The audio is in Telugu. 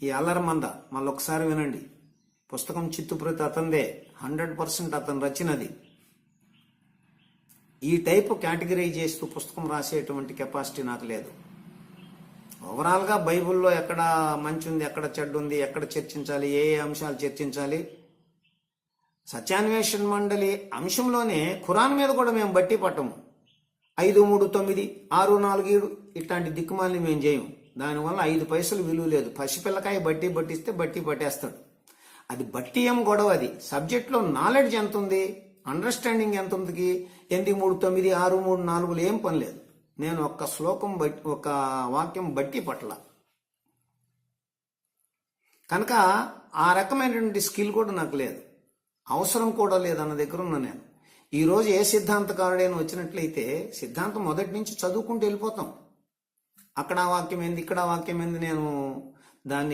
ఈ అల్లరమంద మళ్ళొకసారి వినండి. పుస్తకం చిత్తుప్రతి అతందే, 100% అతను రచనది. ఈ టైపు కేటగిరైజ్ చేస్తూ పుస్తకం రాసేటువంటి కెపాసిటీ నాకు లేదు. ఓవరాల్గా బైబిల్లో ఎక్కడ మంచి ఉంది, ఎక్కడ చెడ్డు ఉంది, ఎక్కడ చర్చించాలి, ఏ ఏ అంశాలు చర్చించాలి, సత్యాన్వేషణ మండలి అంశంలోనే ఖురాన్ మీద కూడా మేము బట్టి పట్టము. 5, 3, 9, 6, 4, 7 ఇట్లాంటి దిక్కుమాలని మేము చేయము. దానివల్ల 5 పైసలు విలువ లేదు. పసిపిల్లకాయ బట్టి పట్టిస్తే బట్టి పట్టేస్తాడు. అది బట్టి ఏం గొడవ. అది సబ్జెక్ట్లో నాలెడ్జ్ ఎంత ఉంది, అండర్స్టాండింగ్ ఎంత ఉంది. 8, 3, 9, 6, 3, 4 ఏం పని లేదు. నేను ఒక్క శ్లోకం బట్టి, ఒక వాక్యం బట్టి పట్టల. కనుక ఆ రకమైనటువంటి స్కిల్ కూడా నాకు లేదు, అవసరం కూడా లేదన్న దగ్గర ఉన్నా నేను. ఈరోజు ఏ సిద్ధాంతకారుడైనా వచ్చినట్లయితే సిద్ధాంతం మొదటి నుంచి చదువుకుంటూ వెళ్ళిపోతాం. అక్కడ వాక్యం ఏంది, ఇక్కడ వాక్యం ఏంది, నేను దాన్ని